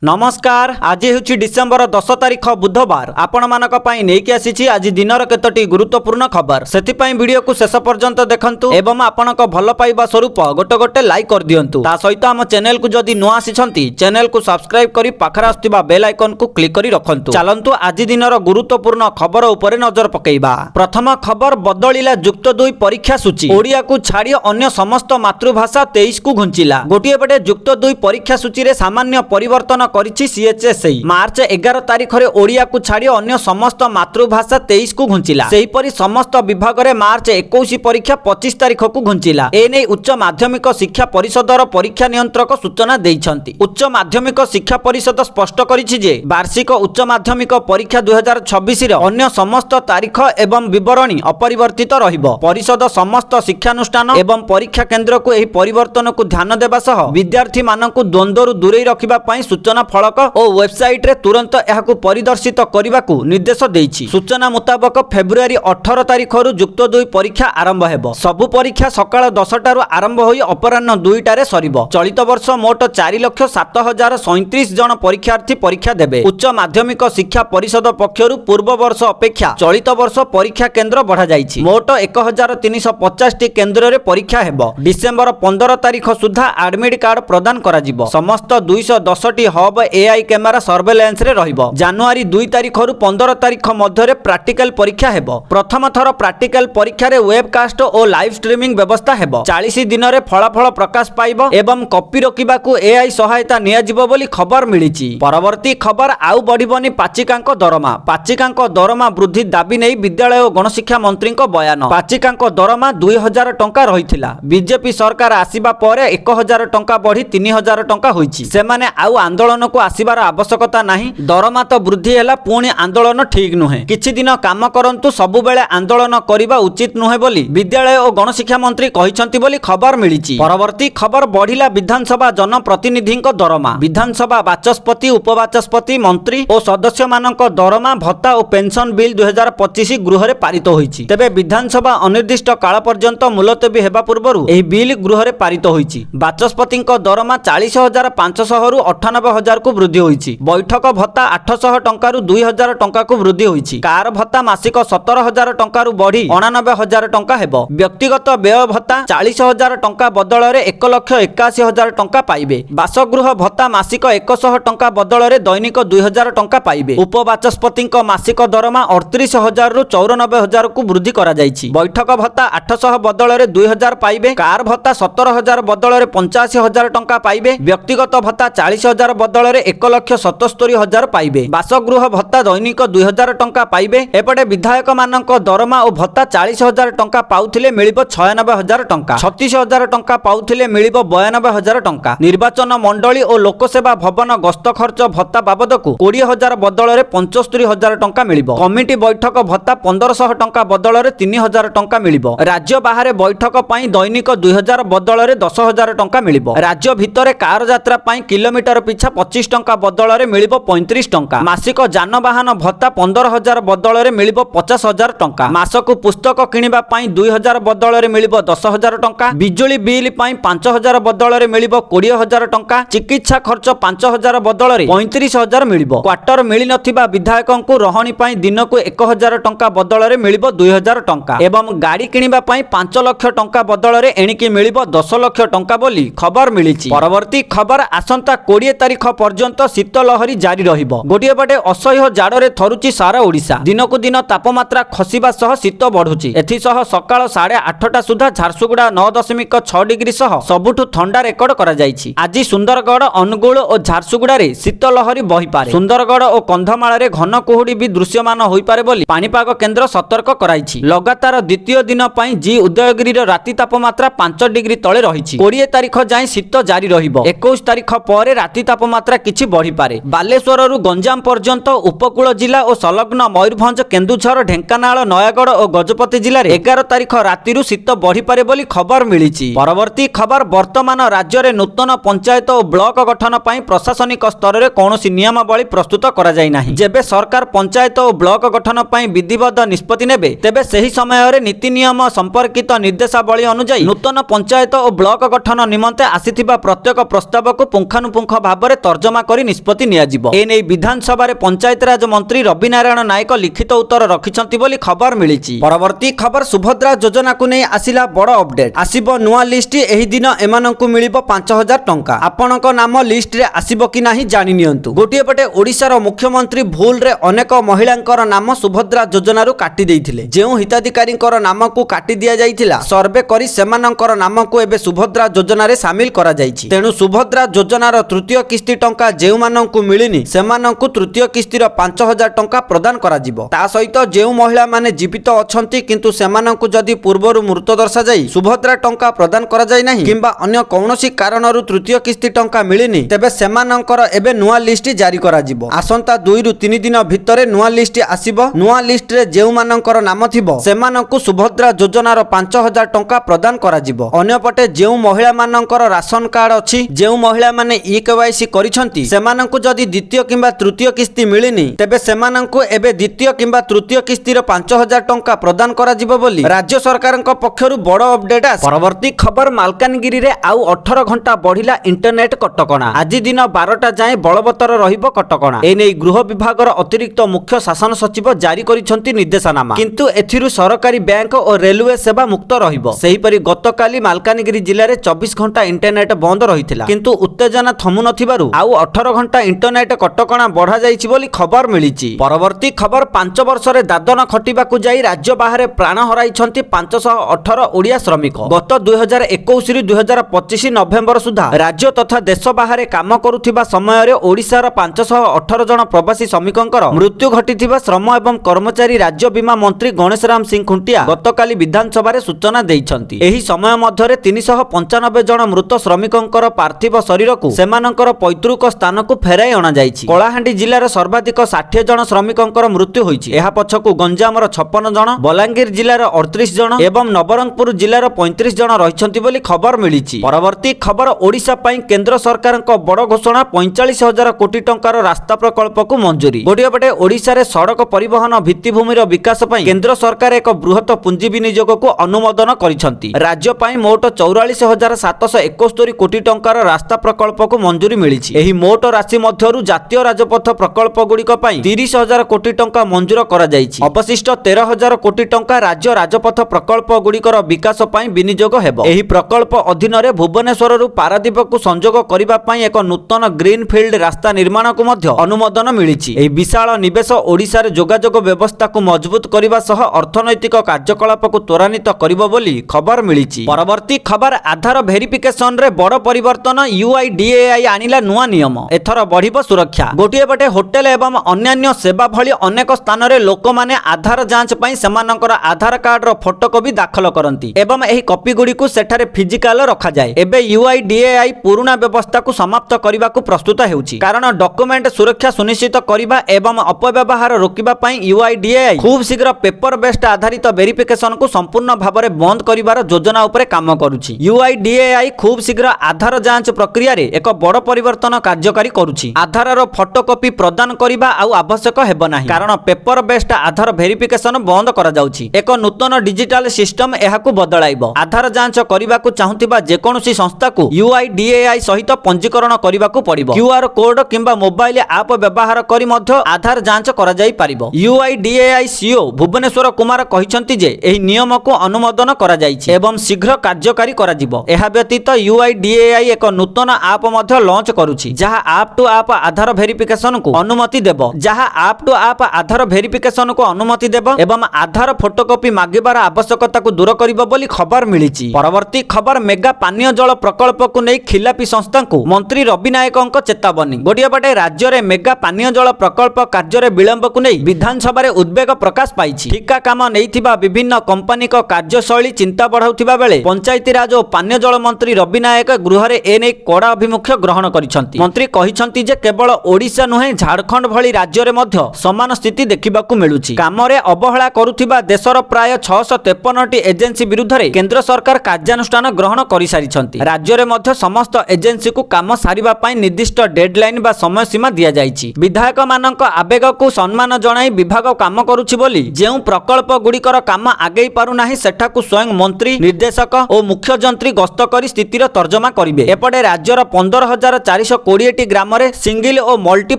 नमस्कार। आज हूँ डिसेम्बर 10 तारिख बुधवार। आपण मानक पई नेकी आसीछि आज दिनर केतोटी गुरुत्वपूर्ण खबर। सेथिपई वीडियो को शेष पर्यंत देखंतु एवं आपणक भल पाइबा स्वरूप गोटे गोटे लाइक कर दियंतु। ता सहित हम चैनल को जदि नुआ आसीछंती चैनल को सब्सक्राइब करी पाखरा आस्थिबा बेल आइकन को क्लिक करी रखंतु। चलंतु आज दिनर गुरुत्वपूर्ण खबर उपरे नजर पकेइबा। प्रथम खबर बदलिला युक्त 2 परीक्षा सूची। ओडिया को छाड़ी अन्य समस्त मातृभाषा 23 को घुंचिला। गोटिए पटे युक्त 2 परीक्षा सूची रे सामान्य परिवर्तन करिछि सीएचएसई। मार्च 11 तारिख रे ओडिया को छाड़ी अन्य समस्त मातृभाषा 23 को घुंचिला। सेही परि समस्त विभाग रे मार्च 21 परीक्षा 25 तारिख को घुंचिला। एने उच्च माध्यमिक शिक्षा परिषदर परीक्षा नियंत्रक सूचना दैछंती। उच्च माध्यमिक शिक्षा परिषद स्पष्ट करिछि जे वार्षिक उच्च माध्यमिक परीक्षा 2026 रे अन्य समस्त तारिख एवं विवरणी अपरिवर्तित रहिबो। परिषद समस्त शिक्षानुष्ठान एवं परीक्षा केंद्र को एही परिवर्तन को ध्यान देबा सह विद्यार्थी मानकु द्वंद्वरु दूरेई रखिबा पई सूचना फलक और वेबसाइट रे तुरंत एहाकु परिदर्शित करबाकू निर्देश देइछि। सूचना मुताबक फेब्रुआरी 18 तारिख रु युक्त 2 परीक्षा आरंभ हेबो। सबु परीक्षा सकाळ 10 टारु आरंभ होई अपराह्न 2 टारे सरिबो। चलित वर्ष मोट 4,07,037 जन परीक्षार्थी परीक्षा देबे। उच्च माध्यमिक शिक्षा परिषद पक्षरु पूर्व वर्ष अपेक्षा चलित वर्ष परीक्षा केंद्र बढ़ा जाइछि। मोट 1,350 टी केंद्र रे परीक्षा हेबो। डिसेंबर 15 तारिख सुधा एडमिट कार्ड प्रदान करा जिवो। समस्त 210 T hub AI camera surveillance रे रहिबो। जनवरी 2 तारिख रु 15 तारिख मध्य रे प्रैक्टिकल परीक्षा हेबो। प्रथम थर प्रैक्टिकल परीक्षा रे वेबकास्ट और लाइव स्ट्रीमिंग व्यवस्था हेबो। 40 दिन रे फलाफल प्रकाश पाइबो एवं कॉपी रखिबाकू एआई सहायता निया जिवो बोली खबर मिलिछि। परवर्ती खबर आउ बढ़िबनी पाचिकांक दरमा। पाचिकांक दरमा वृद्धि दाबी नै विद्यालय और गणशिक्षा मंत्री बयान। पाचिकांक दरमा 2000 टंका रहिथिला। बीजेपी सरकार आसीबा परे 1000 टंका बढ़ी 3000 टंका होईछि। सेमाने आउ आंदोलन को आसीबार आवश्यकता नहीं। दरमा तो वृद्धि हैला पुणी आंदोलन ठीक नुहे। किछि दिन काम करंतु सबु बेले आंदोलन करिबा उचित नुहे बोली विद्यालय और गणशिक्षा मंत्री कहिसंती बोली खबर मिलिछि। परवर्ती खबर बढ़िला विधानसभा जनप्रतिनिधिंक दरमा। विधानसभा वाचस्पति उपवाचस्पति मंत्री और सदस्य मानक दरमा भत्ता और पेंशन बिल 2025 गृह रे पारित होईछि। तेबे विधानसभा अनिर्दिष्ट काल पर्यंत मुलतवी हेबा पूर्वरु एही बिल गृह रे पारित होईछि। वाचस्पतिंक दरमा 40,500 रु 98,000 को वृद्धि होईछि। बैठक भत्ता 800 टंका रु 2000 टंका को वृद्धि होईछि। कार भत्ता मासिक 17,000 टंका रु बढ़ी 89,000 टंका हेबो। व्यक्तिगत व्यय भत्ता 40,000 टंका बदल रे 1,81,000 टंका पाइबे। बासगृह भत्ता मासिक 100 टंका बदल रे दैनिक 2000 टंका पाइबे। उपवाचस्पतिंक मासिक दरमा 38,000 रु 94,000 को वृद्धि करा जाइछि। बैठक भत्ता 800 बदल रे 2000 पाइबे। कार भत्ता 17,000 बदल रे 85,000 टंका पाइबे। व्यक्तिगत भत्ता 40,000 बदल रे 1,77,000 पाइबे। बासगृह भत्ता दैनिक 2000 टंका पाइबे। एपटे विधायक मानक दरमा और भत्ता 40,000 टंका पाउथिले मिलिबो 96,000 टंका। 36,000 टंका पाउथिले मिलिबो 92,000 टंका। निर्वाचन मंडली और लोकसेवा भवन गस्त खर्च भत्ता बाबदकू 20,000 बदल रे 75,000 टंका मिलिबो। कमिटी बैठक भत्ता 1,500 टंका बदल रे 3,000 टंका मिलिबो। राज्य बाहर बैठक पई दैनिक 2,000 बदल रे 10,000 टंका मिलिबो। राज्य भितरे कार यात्रा पई किलोमीटर पिछा 25 टंका बदल रे मिलिबो 35 टंका। मासिक जानवाहन भत्ता 15,000 बदल रे मिलिबो 50,000 टंका। मासकू पुस्तक किनिबा पई 2,000 बदल रे मिलिबो 10,000 टंका। बिजुली बिल पई 5,000 बदल रे मिलिबो 20,000 टंका। चिकित्सा खर्च 5,000 बदल रे 35,000 मिलिबो। क्वार्टर मिली नथिबा विधायकंकु रहणी पई दिनकू 1,000 टंका बदल रे मिलिबो 2,000 टंका एवं गाड़ी किनिबा पई 5 लाख टंका बदल रे एणिकी मिलिबो 10 लाख टंका बोली खबर मिलिछि। परवर्ती खबर आसंता 20 तारिख पर्यंत शीत लहरी जारी रहिबो। गोटिए पटे असह्य जाड़े थरुची सारा ओडिशा। दिनकू दिन तापमात्रा खसिबा सह शीत बढ़ुची। एथि सह सकाळ 8:30 सुधा झारसुगुड़ा 9.6 डिग्री सह सबुठु ठंडा रेकर्ड करा जाइछि। आज सुंदरगढ़ अनुगुल और झारसुगुड़ा रे शीत लहरी बही पारे। सुंदरगढ़ और कंधमाल रे घन कुहुड़ी भी दृश्यमान होई पारे बोली पाणीपाग केंद्र सतर्क कराइछि। लगातार द्वितीय दिन पई जी उदयगिरी रो राति तापमात्रा 5 डिग्री तळे रहिछि। 20 तारिख जाय शीत जारी रहिबो। 21 तारिख पर राति तापमात्रा किछि बढ़ी पारे। बालेश्वर रु गंजाम पर्यंत उपकूल जिला और संलग्न मयूरभंज केन्दुझर ढेंकानाल नयागढ़ और गजपति जिले में 11 तारिख राति शीत बढ़ी पारे बोली खबर मिलिछि। परवर्ती खबर वर्तमान राज्य में नूतन पंचायत और ब्लॉक गठन पर प्रशासनिक स्तर में कौनसी नियमावली प्रस्तुत करा जाय नाही। जेबे सरकार पंचायत और ब्लॉक गठन पर विधिवत निष्पत्ति नेबे तेबे सही समय नीति नियम संपर्कित निर्देशावली अनुसार नूतन पंचायत और ब्लॉक गठन निमंते आसीथिबा प्रत्येक प्रस्ताव को पुंखानुपुंख भाव में तर्जमा करी निष्पत्ति नियाजिबो। ए नै विधानसभा रे पंचायत राज मंत्री रवि नारायण नायक लिखित उत्तर रखिछंती बोली खबर मिलिछि। परवर्ती खबर सुभद्रा योजना को नै आसिला बड़ अपडेट। आसीबो नुआ लिस्ट। एही दिन एमानंकु मिलिबो 5000 टंका। आपनक नाम लिस्ट रे आसीबो कि नाही जानि नियंतु। गोटिए पटे ओडिशार मुख्यमंत्री भूल रे अनेक महिलांकर नाम सुभद्रा योजना रु काटी देइथिले। जेउ हिताधिकारींकर नाम को काटी दिया जाइथिला सर्वे करी सेमानंकर नाम को एबे सुभद्रा योजना रे शामिल करा जाइछि। तेनु सुभद्रा योजनार तृतीय किस्ती टंका जेउ मानंकु मिलिनि सेमानंकु तृतीय किस्तीर 5000 टंका प्रदान करा जिवो। ता सहित जेउ महिला माने जीवित अछंती किंतु सेमानंकु जदि पूर्वरु मृत दर्शा जाई सुभद्रा टंका प्रदान करा जाय नाही किंबा अन्य कौनसी कारणरु तृतीय किस्ती टंका मिलिनि तेबे सेमानंकर एबे नुआ लिस्ट जारी करा जिवो। आसंता 2 रु 3 दिन भितरे नुआ लिस्ट आसीबो। नुआ लिस्ट रे जेउ मानंकर नाम थिबो सेमानंकु सुभद्रा योजनार 5000 टंका प्रदान करा जिवो। अन्य पटे जेउ महिला मानंकर राशन कार्ड अछि जेउ महिला माने ई-केवाईसी करिसंती सेमानंकु जदि द्वितीय किंबा तृतीय किस्ती मिलिनि तेबे सेमानंकु एबे द्वितीय किंबा तृतीय किस्तीर 5000 टंका प्रदान करा जिवो बोली राज्य सरकारक पक्षरु बड़ अपडेट आछि। परवर्ती खबर मालकानगिरी रे आउ 18 घंटा बढ़िला इंटरनेट कटकणा। आज दिन 12टा जाए बलवत्तर रहिबो कटकणा। ए नै गृह विभागर अतिरिक्त मुख्य शासन सचिव जारी करिसंती निर्देशनामा किंतु एथिरु सरकारी बैंक और रेलवे सेवा मुक्त रहिबो। सेहि परि गतकाली मालकानगिरी जिल्ला रे 24 घंटा इंटरनेट बंद रहिथिला किंतु उत्तेजना थमु नथिबारु आउ 18 घंटा इंटरनेट कटकणा बढ़ा जाइछि बोली खबर मिलिछि। परवर्ती खबर 5 वर्ष रे दादन खटिबाकू जाई राज्य बाहरे प्राण हराइछंती 518 ओडिया श्रमिक। गत 2021 रु 2025 नवेम्बर सुधा राज्य तथा देश बाहरे काम करुथिबा समय रे ओडिशार 518 जन प्रवासी श्रमिकंकर मृत्यु घटिथिबा श्रम एवं कर्मचारी राज्य बीमा मंत्री गणेश राम सिंह खुंटिया गतकाली विधानसभा रे सूचना दैछंती। एही समय मध्यरे 395 जन मृत श्रमिकंकर पार्थिव शरीर को सेमानंकर पैतृक स्थान को फेराई अणा जाइछि। कलाहांडी जिल्लार सर्वाधिक 60 जन श्रमिकंकर मृत्यु होइछि। एहा पछकु गंजामर 56 जन, बलांगीर जिल्लार 38 जन एवं नवरंगपुर जिल्लार 35 जन रहिछंती बोली खबर मिलिछि। परवर्ती खबर ओडिशा पई केंद्र सरकारक बड़ घोषणा 45,000 कोटी टंकार रास्ता प्रकल्प को मंजूरी। गोटिए पटे ओडिशा रे सड़क परिवहन भित्तिभूमिर विकास पई केंद्र सरकार एक बृहत पुंजी विनियोग को अनुमोदन करिसंती। राज्य पई मोट 44,771 कोटी टंकार रास्ता प्रकल्प को मंजूरी मिलिछि। एही मोट राशि मध्यरु जातीय राजपथ प्रकल्प गुड़िक पई 30,000 कोटी टंका मंजूर करा जाइछि। अवशिष्ट 13,000 कोटी टंका राज्य राजपथ प्रकल्प गुड़िकर विकास पई विनियोग हेबो। एही प्रकल्प अधीन रे भुवनेश्वर रु पारादीप को संजोग करिबा पई एक नूतन ग्रीनफील्ड रास्ता निर्माण को मध्य अनुमोदन मिलिछि। एही विशाल निवेश ओडिशा रे जोगाजोग व्यवस्था को मजबूत करिबा सह अर्थनैतिक कार्यकलाप को त्वरान्वित करिबो बोली खबर मिलिछि। परवर्ती खबर आधार वेरिफिकेशन रे बड़ परिवर्तन UIDAI आनिला नुआ नियम। एथर बढ़िबो सुरक्षा। गोटिए पटे होटेल एवं अन्यान्य सेवा भली अनेक स्थान रे लोक माने आधार जांच पई सेमानकर आधार कार्ड रो फोटोकॉपी दाखल करंती एवं एही कॉपी गुडी को सेठारे फिजिकल रखा जाए। एबे UIDAI पुराना व्यवस्था को समाप्त करबा को प्रस्तुत हेउछि कारण डॉक्यूमेंट सुरक्षा सुनिश्चित करबा एवं अपव्यवहार रोकिबा पई UIDAI खूब शीघ्र पेपर बेस्ड आधारित वेरिफिकेशन को संपूर्ण भाबरे बंद करिवार योजना उपरे काम करूछि। UIDAI खूब शीघ्र आधार जांच प्रक्रिया रे एक बड़ परिवर्तन कार्यकारी करूछि। आधार रो फोटोकॉपी प्रदान करिबा आउ आवश्यक हेबो नाही कारण पेपर बेस्ड आधार वेरिफिकेशन बंद करा जाउछि। एक नूतन डिजिटल सिस्टम एहाकू बदलाइबो। आधार जांच करिबा को चाहुतिबा जे कोनोसी संस्था को UIDAI सहित पंजीकरण करिबा को पड़िबो। QR कोड किंबा मोबाइल ऐप व्यवहार करी मध्य आधार जांच करा जाई पारिबो। UIDAI CEO भुवनेश्वर कुमार कहिसंती जे एही नियम को अनुमोदन करा जाइछि एवं शीघ्र कार्यकारी करा जिवो। एहा व्यतीत UIDAI एक नूतन ऐप मध्य लॉन्च करूछि जहा app to app Aadhaar verification को अनुमति देबो। जहा app to app Aadhaar verification को अनुमति देबो एवं आधार फोटोकॉपी मागिबार आवश्यकता को दूर करिबो बोली खबर मिलिछि। परवर्ती खबर मेगा पानीय जल प्रकल्प को नै खिलापी संस्था को मंत्री रवि नायकଙ୍କ चेतावनी। गोटिए पटे राज्य रे मेगा पानीय जल प्रकल्प कार्य रे विलंब को नै विधानसभा रे उद्वेग प्रकाश पाइछि। ठिका काम नैथिबा विभिन्न कंपनी को कार्यशैली चिंता बढ़ाउथिबा बेले पंचायती राज और पानीय जल मंत्री रवि नायक गृह रे ए नै कड़ा अभिमुख्य ग्रहण करिसंती। मंत्री कहिसंती जे केवल ओडिशा नुहे झारखंड भली राज्य रे मध्य समान स्थिति देखिबाकू मिलुछि। काम रे अवहेला करुथिबा देशर प्राय 653टी एजेंसी विरुद्ध रे केंद्र सरकार कार्यानुष्ठान ग्रहण करि सारिछंती। राज्य रे मध्य समस्त एजेंसी को काम सारिबा पई निर्दिष्ट डेडलाइन बा समय सीमा दिया जाइछि। विधायक मानक आवेग को सम्मान जणाई विभाग काम करूछि बोली जेउ प्रकल्प गुड़िकर काम आगेई पारु नाही सेठाकू स्वयं मंत्री निर्देशक और मुख्य जंत्री गस्त करी स्थितिर तर्जमा करिवे। एपटे राज्यर 15,400 220ଟି ଗ୍ରାମରେ ସିଙ୍ଗଲ ଓ ମଲ୍ଟି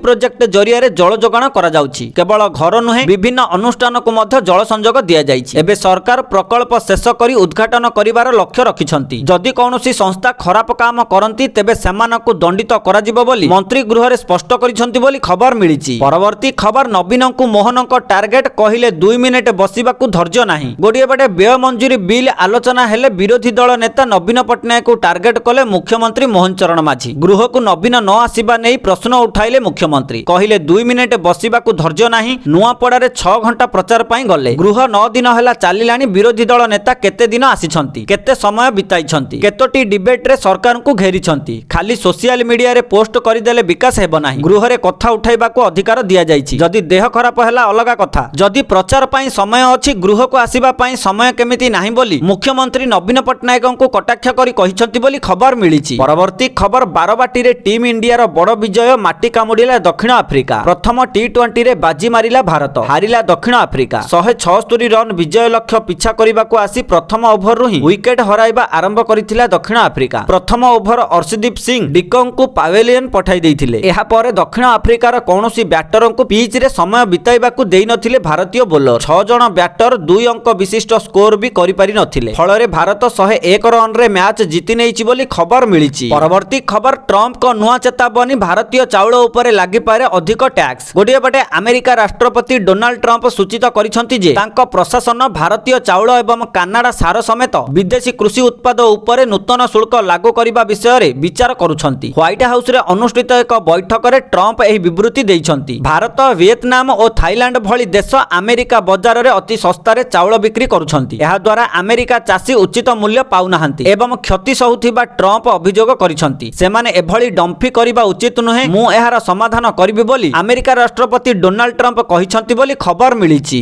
ପ୍ରୋଜେକ୍ଟ ଜରିଆରେ ଜଳ ଯୋଗାଣ କରାଯାଉଛି। କେବଳ ଘର ନୁହେଁ ବିଭିନ୍ନ ଅନୁଷ୍ଠାନକୁ ମଧ୍ୟ ଜଳ ସଂଯୋଗ ଦିଆଯାଇଛି। ଏବେ ସରକାର ପ୍ରକଳ୍ପ ଶେଷ କରି ଉଦ୍ଘାଟନ କରିବାର ଲକ୍ଷ୍ୟ ରଖିଛନ୍ତି। ଯଦି କୌଣସି ସଂସ୍ଥା ଖରାପ କାମ କରନ୍ତି ତେବେ ସେମାନଙ୍କୁ ଦଣ୍ଡିତ କରାଯିବ ବୋଲି ମନ୍ତ୍ରୀ ଗୃହରେ ସ୍ପଷ୍ଟ କରିଛନ୍ତି ବୋଲି ଖବର ମିଳିଛି। ପରବର୍ତ୍ତୀ ଖବର ନବୀନଙ୍କୁ ମୋହନଙ୍କ ଟାର୍ଗେଟ କହିଲେ 2 ମିନିଟ ବସିବାକୁ ଧୈର୍ଯ୍ୟ ନାହିଁ। ଗୋଟିଏ ପଟେ ବ୍ୟୟ ମଞ୍ଜୁରୀ ବିଲ୍ ଆଲୋଚନା ହେଲେ ବିରୋଧୀ ଦଳ ନେତା ନବୀନ ପଟ୍ଟନାୟକଙ୍କୁ ଟାର୍ଗେଟ କଲେ ମୁଖ୍ୟମନ୍ତ୍ରୀ ମୋହନ ଚରଣ ମାଝୀ। ଗୃହକୁ ନବୀନ ନ ଆସିବା ନେଇ ପ୍ରଶ୍ନ ଉଠାଇଲେ ମୁଖ୍ୟମନ୍ତ୍ରୀ। କହିଲେ 2 ମିନିଟ ବସିବାକୁ ଧୈର୍ଯ୍ୟ ନାହିଁ। ନୂଆପଡ଼ାରେ 6 ଘଣ୍ଟା ପ୍ରଚାର ପାଇଁ ଗଲେ। ଗୃହ 9 ଦିନ ହେଲା ଚାଲିଲାଣି। ବିରୋଧୀ ଦଳ ନେତା କେତେ ଦିନ ଆସିଛନ୍ତି, କେତେ ସମୟ ବିତାଇଛନ୍ତି, କେତୋଟି ଡିବେଟରେ ସରକାରଙ୍କୁ ଘେରିଛନ୍ତି। ଖାଲି ସୋସିଆଲ ମିଡିଆରେ ପୋଷ୍ଟ କରିଦେଲେ ବିକାଶ ହେବ ନାହିଁ। ଗୃହରେ କଥା ଉଠାଇବାକୁ ଅଧିକାର ଦିଆଯାଇଛି। ଯଦି ଦେହ ଖରାପ ହେଲା ଅଲଗା କଥା। ଯଦି ପ୍ରଚାର ପାଇଁ ସମୟ ଅଛି ଗୃହକୁ ଆସିବା ପାଇଁ ସମୟ କେମିତି ନାହିଁ ବୋଲି ମୁଖ୍ୟମନ୍ତ୍ରୀ ନବୀନ ପଟ୍ଟନାୟକଙ୍କୁ କଟାକ୍ଷ କରି କହିଛନ୍ତି ବୋଲି ଖବର ମିଳିଛି। ପରବର୍ତ୍ତୀ ଖବର ବାରବାଟୀରେ ଟିମ୍ ଇଣ୍ଡିଆର ବଡ଼ ବିଜୟ ମାଟି କାମୁଡ଼ିଲା ଦକ୍ଷିଣ ଆଫ୍ରିକା। ପ୍ରଥମ T20ରେ ବାଜି ମାରିଲା ଭାରତ, ହାରିଲା ଦକ୍ଷିଣ ଆଫ୍ରିକା। 176 ରନ୍ ବିଜୟ ଲକ୍ଷ୍ୟ ପିଛା କରିବାକୁ ଆସି ପ୍ରଥମ ଓଭରରୁ ହିଁ ୱିକେଟ ହରାଇବା ଆରମ୍ଭ କରିଥିଲା ଦକ୍ଷିଣ ଆଫ୍ରିକା। ପ୍ରଥମ ଓଭର ଅର୍ଶଦୀପ ସିଂ ଡିକଙ୍କୁ ପାଭେଲିୟନ ପଠାଇ ଦେଇଥିଲେ। ଏହାପରେ ଦକ୍ଷିଣ ଆଫ୍ରିକାର କୌଣସି ବ୍ୟାଟରଙ୍କୁ ପିଚରେ ସମୟ ବିତାଇବାକୁ ଦେଇନଥିଲେ ଭାରତୀୟ ବୋଲର। 6 ଜଣ ବ୍ୟାଟର 2 ଅଙ୍କ ବିଶିଷ୍ଟ ସ୍କୋର ବି କରିପାରି ନଥିଲେ। ଫଳରେ ଭାରତ 101 ରନରେ ମ୍ୟାଚ୍ ଜିତି ନେଇଛି ବୋଲି ଖବର ମିଳିଛି। ପରବର୍ତ୍ତୀ ଖବର ଟ୍ରମ୍ପଙ୍କ ନୂଆ ଚେତାବନୀ ଭାରତୀୟ ଚାଉଳ ଉପରେ ଲାଗିପାରେ ଅଧିକ ଟ୍ୟାକ୍ସ। ଗୋଟିଏ ପଟେ ଆମେରିକା ରାଷ୍ଟ୍ରପତି ଡୋନାଲ୍ଡ ଟ୍ରମ୍ପ ସୂଚିତ କରିଛନ୍ତି ଯେ ତାଙ୍କ ପ୍ରଶାସନ ଭାରତୀୟ ଚାଉଳ ଏବଂ କାନାଡା ସାର ସମେତ ବିଦେଶୀ କୃଷି ଉତ୍ପାଦ ଉପରେ ନୂତନ ଶୁଳ୍କ ଲାଗୁ କରିବା ବିଷୟରେ ବିଚାର କରୁଛନ୍ତି। ହ୍ୱାଇଟ୍ ହାଉସରେ ଅନୁଷ୍ଠିତ ଏକ ବୈଠକରେ ଟ୍ରମ୍ପ ଏହି ବିବୃତ୍ତି ଦେଇଛନ୍ତି। ଭାରତ, ଭିଏତନାମ ଓ ଥାଇଲାଣ୍ଡ ଭଳି ଦେଶ ଆମେରିକା ବଜାରରେ ଅତି ଶସ୍ତାରେ ଚାଉଳ ବିକ୍ରି କରୁଛନ୍ତି। ଏହାଦ୍ୱାରା ଆମେରିକା ଚାଷୀ ଉଚିତ ମୂଲ୍ୟ ପାଉନାହାନ୍ତି ଏବଂ କ୍ଷତି ସହୁଥିବା ଟ୍ରମ୍ପ ଅଭିଯୋଗ କରିଛନ୍ତି। ସେମାନେ ଏଭଳି ଡମ୍ଫି କରିବା ଉଚିତ ନୁହେଁ। ମୁଁ ଏହାର ସମାଧାନ କରିବି ବୋଲି ଆମେରିକା ରାଷ୍ଟ୍ରପତି ଡୋନାଲ୍ଡ ଟ୍ରମ୍ପ କହିଛନ୍ତି ବୋଲି ଖବର ମିଳିଛି।